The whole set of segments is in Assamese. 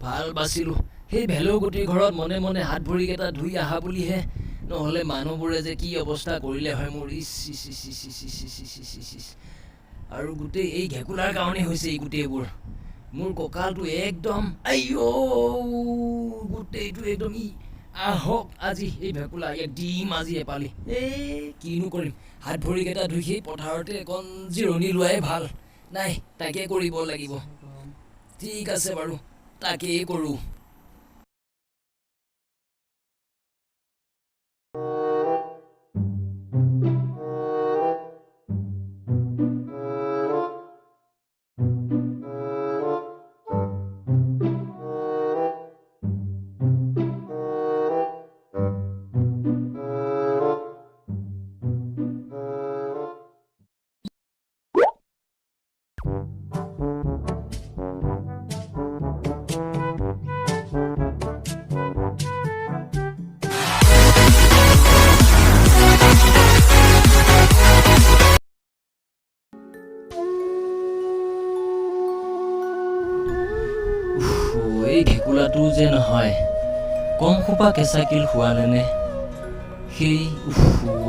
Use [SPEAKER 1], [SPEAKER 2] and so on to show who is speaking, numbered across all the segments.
[SPEAKER 1] ভাল বাচিলো সেই ভেলো গুটি ঘৰত মনে মনে হাত ভৰিকেইটা ধুই আহা বুলিহে নহ'লে মানুহবোৰে যে কি অৱস্থা কৰিলে হয় মোৰ আৰু গোটেই এই ঘেকুলাৰ কাৰণে হৈছে এই গোটেইবোৰ মোৰ কঁকালটো একদম আইঅ গোটেইটো একদম আহক আজি এই ভেকুলা ইয়াক দিম আজি এপালি কিনো কৰিম হাত ভৰিকেইটা ধুই সেই পথাৰতে অকণ জিৰণি লোৱাই ভাল নাই তাকে কৰিব লাগিব ঠিক আছে বাৰু তাকেই কৰোঁ এই ঘেকুলাটো যে নহয় কম খোপা কেঁচা কিল খোৱালেনে সেই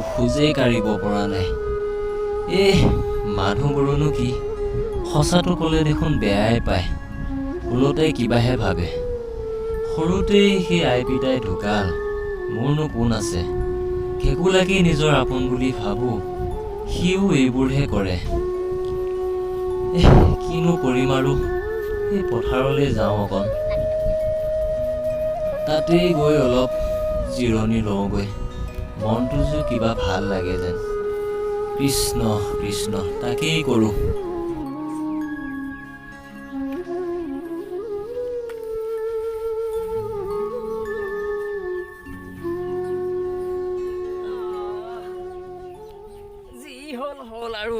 [SPEAKER 1] খোজেই কাঢ়িব পৰা নাই মানুহবোৰনো কি সঁচাটো ক'লে দেখোন বেয়াই পায় ভুলতে কিবাহে ভাবে সৰুতেই সেই আই পিতাই ঢুকাল মোৰনো কোন আছে ঘেকুলাকে নিজৰ আপোন বুলি ভাবোঁ সিও এইবোৰহে কৰে কিনো কৰিম আৰু এই পথাৰলৈ যাওঁ অকণ তাতেই গৈ অলপ জিৰণি লওঁগৈ মনটো যে কিবা ভাল লাগে যেন কৃষ্ণ কৃষ্ণ তাকেই কৰোঁ যি হ'ল আৰু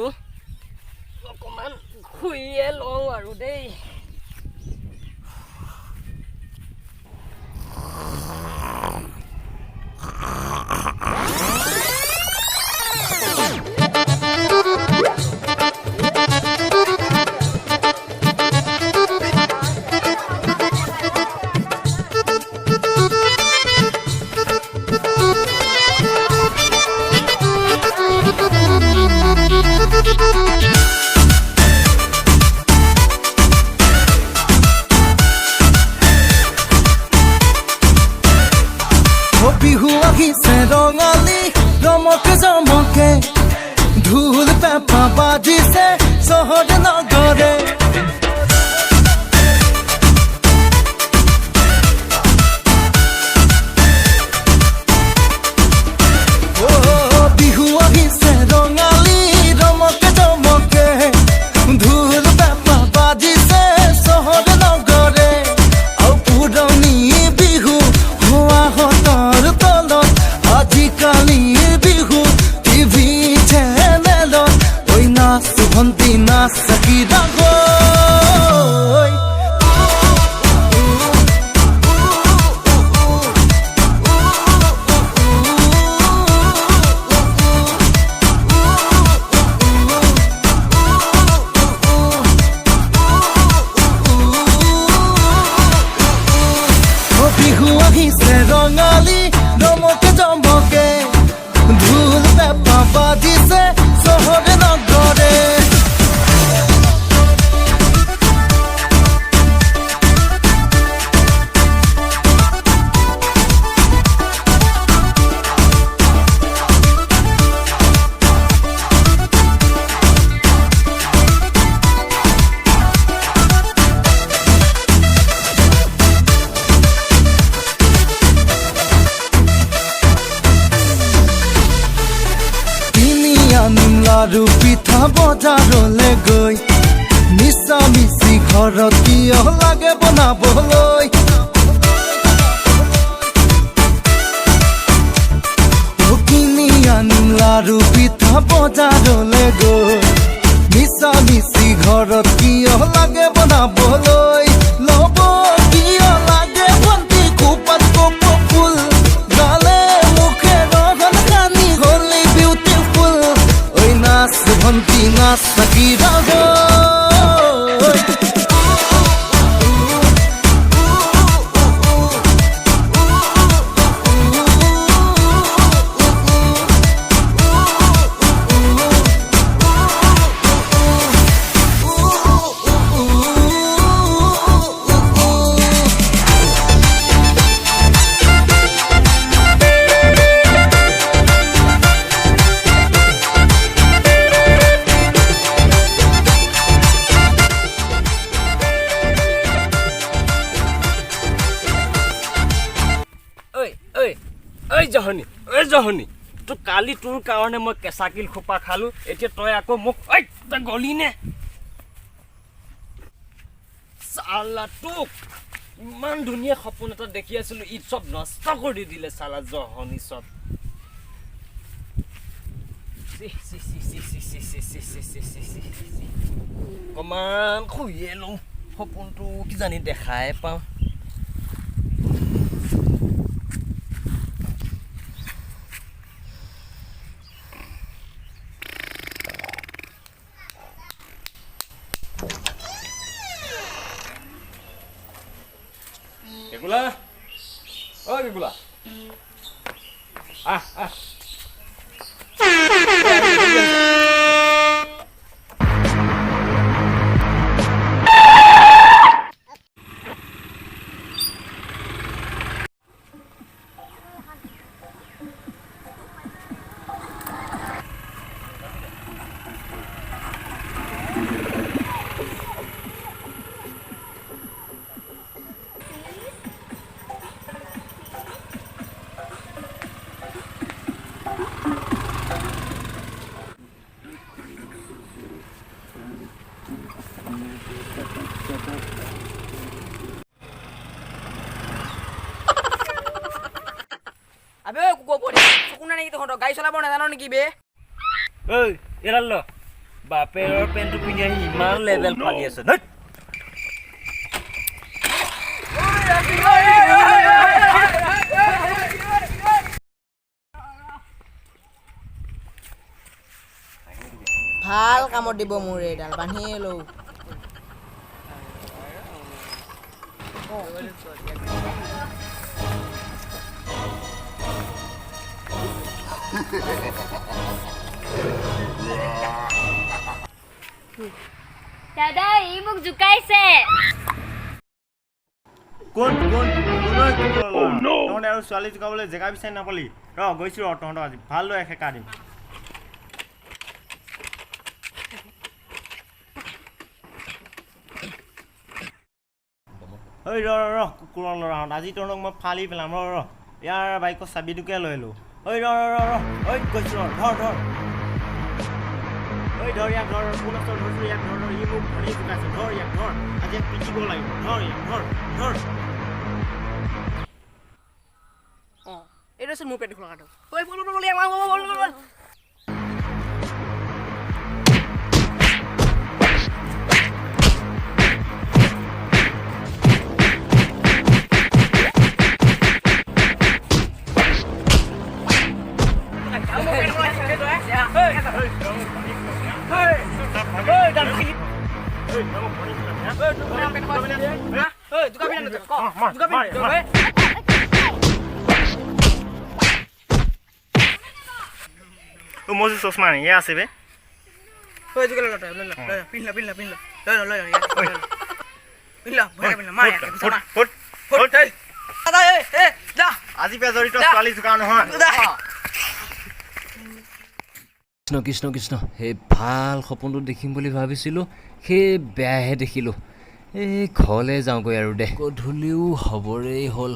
[SPEAKER 1] অকণমান শুইয়ে লওঁ আৰু দেই
[SPEAKER 2] বিহু আহিছে ৰঙালী ৰমকে জমকে ঢোল পেঁপা বাজিছে চহৰে নগৰে বিহু আহিছে ৰঙালী ৰমকে জমকে ঢোল পেঁপা বাজিছে চহৰে নগৰে আৰু পুৰণি বিহু হোৱা হতৰ আজিকালিৰ বিহু টিভি চেনেলত ঐ নাচ ভণ্টি নাচ চাকি ৰাগৈ বিহু আহিছে ৰঙালী ৰমকে জমকে ঢোল পেঁপা বাজিছে চহৰে নগৰে লাৰু পিঠা বজাৰলৈ গৈ মিছা মিছি ঘৰত কিয় লাগে বনাবলৈ কিনি আনিম লাৰু পিঠা বজাৰলৈ গৈ মিছা মিছি ঘৰত কিয় লাগে বনাবলৈ ল'ব কিয় লাগে ভণ্টি খোপাত কপৌ ফুল গালে মুখে ৰগন সানি হ'লি বিউটিফুল নাচ ভণ্টি নাচ চাকি ৰাগৈ
[SPEAKER 3] জহনী তো কালি তোৰ কাৰণে মই কেঁচা কিল খোপা খালো এতিয়া তই আকৌ মোক তই গলি নে চালা তোক ইমান ধুনীয়া সপোন এটা দেখি আছিলো ই চব নষ্ট কৰি দিলে চালা জহনী চব অকমান শুইয়ে লওঁ সপোনটো কি জানি দেখাই পাওঁ Gula. Oh, Gula. Ah.
[SPEAKER 4] আবে কুকো পড়ে সুকুনা নেকি তখন গাড়ি চালাব না জানো নাকি বে
[SPEAKER 3] Oi, এরাল বাপেৰ পেনটো পিন্ধি আহি ইমান লেভেল ফালি আছে ন
[SPEAKER 4] ভাল কামত দিব মোৰ এডাল বান্ধি লও
[SPEAKER 5] দাদা ই মোক জুকাইছে
[SPEAKER 6] কোন তহঁতে আৰু ছোৱালী জোকাবলৈ জেগা বিচাৰি নাপালি গৈছো তহঁতক আজি ভাল লৈ এশেকা দিম ঐ কুকুৰৰ ল'ৰাহঁত আজি তহঁতক মই ফালি পেলাম ইয়াৰ বাইকৰ চাবিটোকে লৈ লো ঐ গৈছো ধৰ ঐ ধৰ ইয়াক ধৰ কোন আছে ধৰছো ইয়াক ধৰ ই মোক ধৰি জোকাইছে ধৰ ইয়াক ধৰ আজি ইয়াক পিটিব লাগিব ধৰ ইয়াক ধৰ
[SPEAKER 4] এটা আছে মোৰ পেট খোলাটো ওই বল
[SPEAKER 6] মোৰ চশমা নি এয়া আছে বে
[SPEAKER 4] ওই জুকালে লটা পিনলা পিনলা মায়া
[SPEAKER 6] ফুট
[SPEAKER 4] দাদা এ যা
[SPEAKER 6] আজি পে জড়িত ছোৱালী জোকা নহয়
[SPEAKER 1] কৃষ্ণ কৃষ্ণ সেই ভাল সপোনটো দেখিম বুলি ভাবিছিলোঁ সেই বেয়াহে দেখিলোঁ এই ঘৰলৈ যাওঁগৈ আৰু দে গধূলিও হ'বৰেই হ'ল